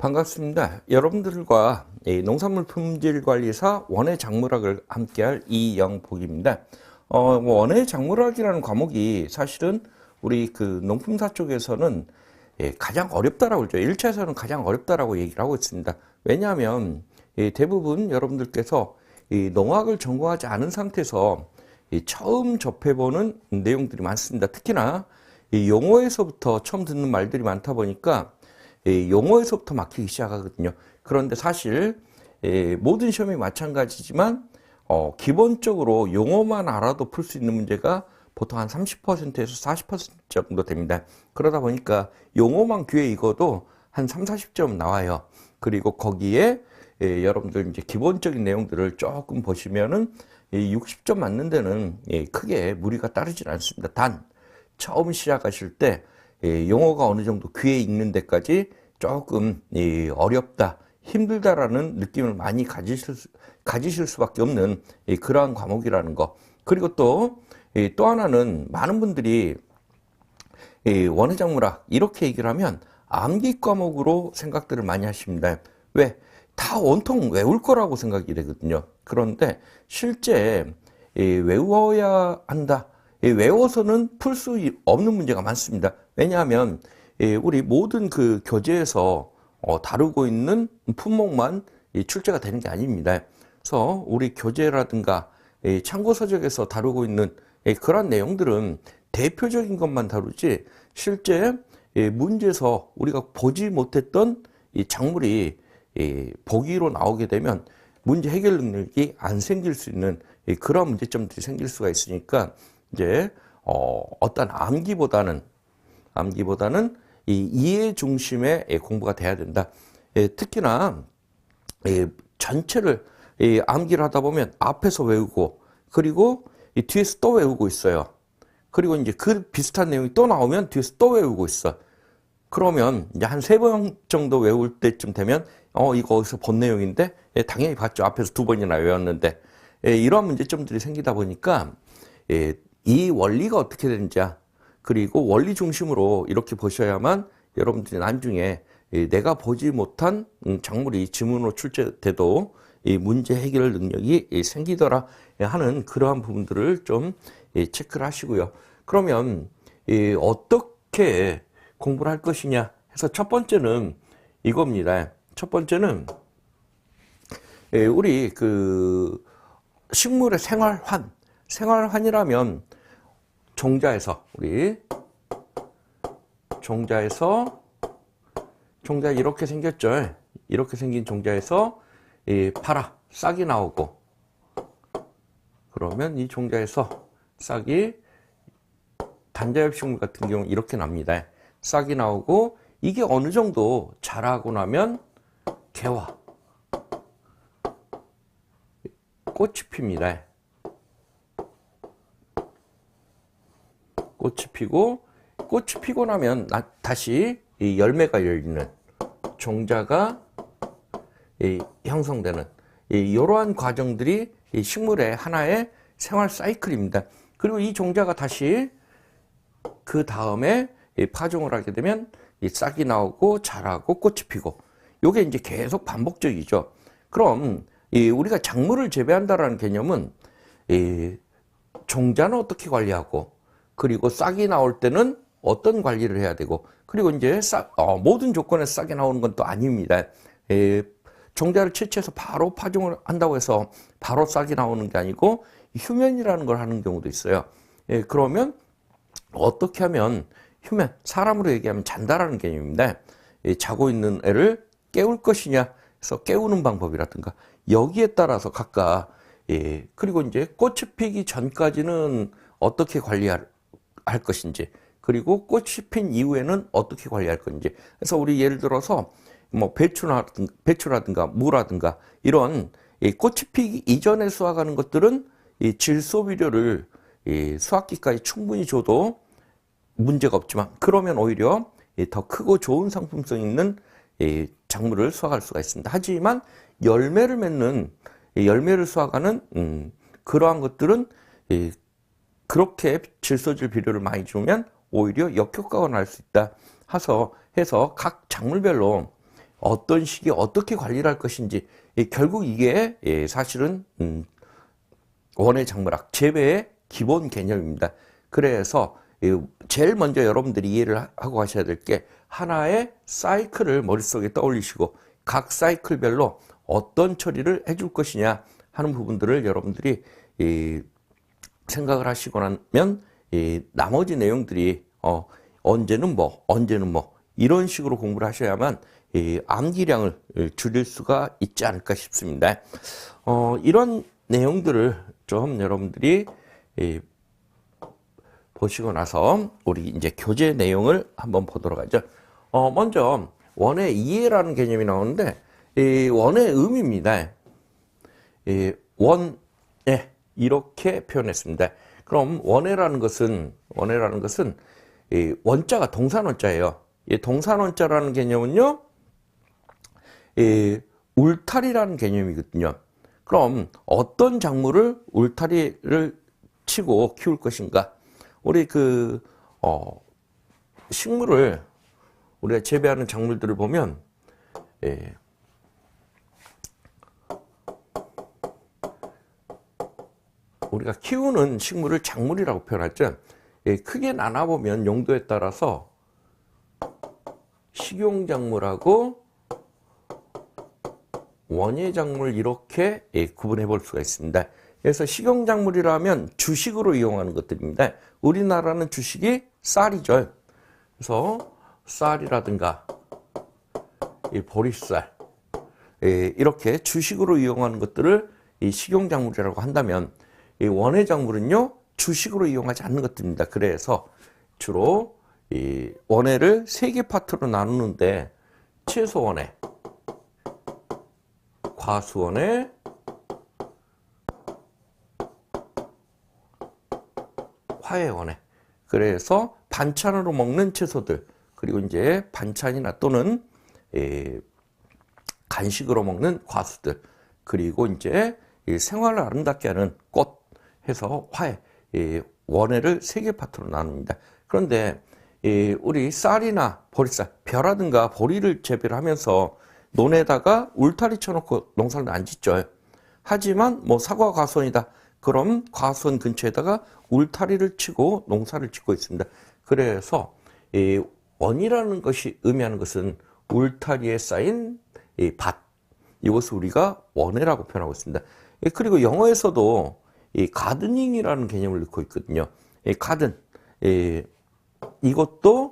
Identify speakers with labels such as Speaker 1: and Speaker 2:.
Speaker 1: 반갑습니다. 여러분들과 농산물 품질 관리사 원예 작물학을 함께할 이영복입니다. 원예 작물학이라는 과목이 사실은 우리 그 농품사 쪽에서는 가장 어렵다라고 그러죠. 1차에서는 가장 어렵다라고 얘기를 하고 있습니다. 왜냐하면 대부분 여러분들께서 농학을 전공하지 않은 상태에서 처음 접해보는 내용들이 많습니다. 특히나 용어에서부터 처음 듣는 말들이 많다 보니까 용어에서부터 막히기 시작하거든요. 그런데 사실 모든 시험이 마찬가지지만 기본적으로 용어만 알아도 풀 수 있는 문제가 보통 한 30%에서 40% 정도 됩니다. 그러다 보니까 용어만 귀에 익어도 한 3, 40점 나와요. 그리고 거기에 여러분들 이제 기본적인 내용들을 조금 보시면은 60점 맞는 데는 크게 무리가 따르질 않습니다. 단 처음 시작하실 때 용어가 어느 정도 귀에 익는 데까지 조금 어렵다, 힘들다라는 느낌을 많이 가지실 수밖에 없는 그러한 과목이라는 거. 그리고 또 하나는 많은 분들이 원예 작물학 이렇게 얘기를 하면 암기 과목으로 생각들을 많이 하십니다. 왜? 다 온통 외울 거라고 생각이 되거든요. 그런데 실제 외워야 한다. 외워서는 풀 수 없는 문제가 많습니다. 왜냐하면 우리 모든 그 교재에서 다루고 있는 품목만 출제가 되는 게 아닙니다. 그래서 우리 교재라든가 참고 서적에서 다루고 있는 그런 내용들은 대표적인 것만 다루지 실제 문제에서 우리가 보지 못했던 이 작물이 보기로 나오게 되면 문제 해결 능력이 안 생길 수 있는 그런 문제점들이 생길 수가 있으니까 이제 어떤 암기보다는 이 이해 중심의 공부가 돼야 된다. 특히나 전체를 암기를 하다 보면 앞에서 외우고 그리고 뒤에서 또 외우고 있어요. 그리고 이제 그 비슷한 내용이 또 나오면 뒤에서 또 외우고 있어. 그러면 이제 한 3번 정도 외울 때쯤 되면 이거 어디서 본 내용인데 당연히 봤죠. 앞에서 2번이나 외웠는데 이러한 문제점들이 생기다 보니까 이 원리가 어떻게 되는지 그리고 원리 중심으로 이렇게 보셔야만 여러분들이 나중에 내가 보지 못한 작물이 지문으로 출제돼도 이 문제 해결 능력이 생기더라 하는 그러한 부분들을 좀 체크를 하시고요. 그러면 어떻게 공부를 할 것이냐 해서 첫 번째는 이겁니다. 첫 번째는 우리 그 식물의 생활환이라면 종자에서 종자 이렇게 생겼죠. 이렇게 생긴 종자에서 싹이 나오고 그러면 이 종자에서 싹이 단자엽 식물 같은 경우 이렇게 납니다. 싹이 나오고 이게 어느 정도 자라고 나면 개화 꽃이 핍니다. 꽃이 피고 나면 다시 이 열매가 열리는 종자가 형성되는 이러한 과정들이 이 식물의 하나의 생활 사이클입니다. 그리고 이 종자가 다시 그 다음에 파종을 하게 되면 이 싹이 나오고 자라고 꽃이 피고 이게 이제 계속 반복적이죠. 그럼 우리가 작물을 재배한다라는 개념은 종자는 어떻게 관리하고 그리고 싹이 나올 때는 어떤 관리를 해야 되고 그리고 이제 모든 조건에서 싹이 나오는 건 또 아닙니다. 종자를 채취해서 바로 파종을 한다고 해서 바로 싹이 나오는 게 아니고 휴면이라는 걸 하는 경우도 있어요. 그러면 어떻게 하면 사람으로 얘기하면 잔다라는 개념입니다. 자고 있는 애를 깨울 것이냐 해서 깨우는 방법이라든가 여기에 따라서 각각 그리고 이제 꽃이 피기 전까지는 어떻게 관리할 것인지 그리고 꽃이 핀 이후에는 어떻게 관리할 건지 그래서 우리 예를 들어서 뭐 배추라든가 무라든가 이런 꽃이 피기 이전에 수확하는 것들은 이 질소비료를 수확기까지 충분히 줘도 문제가 없지만 그러면 오히려 더 크고 좋은 상품성 있는 작물을 수확할 수가 있습니다. 하지만 열매를 수확하는 그러한 것들은 그렇게 질소질 비료를 많이 주면 오히려 역효과가 날 수 있다 해서 각 작물별로 어떤 시기에 어떻게 관리를 할 것인지, 결국 이게 사실은 원예 작물학 재배의 기본 개념입니다. 그래서 제일 먼저 여러분들이 이해를 하고 가셔야 될 게 하나의 사이클을 머릿속에 떠올리시고 각 사이클별로 어떤 처리를 해줄 것이냐 하는 부분들을 여러분들이 생각을 하시고 나면 나머지 내용들이 언제는 뭐 이런 식으로 공부를 하셔야만 암기량을 줄일 수가 있지 않을까 싶습니다. 이런 내용들을 좀 여러분들이 보시고 나서 우리 이제 교재 내용을 한번 보도록 하죠. 먼저 원의 이해라는 개념이 나오는데 원의 의미입니다. 원에 이렇게 표현했습니다. 그럼 원해라는 것은 원자가 동산원자예요. 동산원자라는 개념은요, 울타리라는 개념이거든요. 그럼 어떤 작물을 울타리를 치고 키울 것인가? 우리 식물을 우리가 재배하는 작물들을 보면 우리가 키우는 식물을 작물이라고 표현하죠. 크게 나눠보면 용도에 따라서 식용작물하고 원예작물 이렇게 구분해 볼 수가 있습니다. 그래서 식용작물이라면 주식으로 이용하는 것들입니다. 우리나라는 주식이 쌀이죠. 그래서 쌀이라든가 보리쌀 이렇게 주식으로 이용하는 것들을 식용작물이라고 한다면 원예작물은요 주식으로 이용하지 않는 것들입니다. 그래서 주로 원예를 3개 파트로 나누는데 채소원예, 과수원예, 화해원예. 그래서 반찬으로 먹는 채소들, 그리고 이제 반찬이나 또는 간식으로 먹는 과수들, 그리고 이제 생활을 아름답게 하는 꽃 해서 화해, 원예를 3개 파트로 나눕니다. 그런데 우리 쌀이나 보리쌀, 벼라든가 보리를 재배를 하면서 논에다가 울타리 쳐놓고 농사를 안 짓죠. 하지만 뭐 사과 과수원이다. 그럼 과수원 근처에다가 울타리를 치고 농사를 짓고 있습니다. 그래서 원이라는 것이 의미하는 것은 울타리에 쌓인 밭, 이것을 우리가 원예라고 표현하고 있습니다. 그리고 영어에서도 가드닝이라는 개념을 넣고 있거든요. 가든, 이것도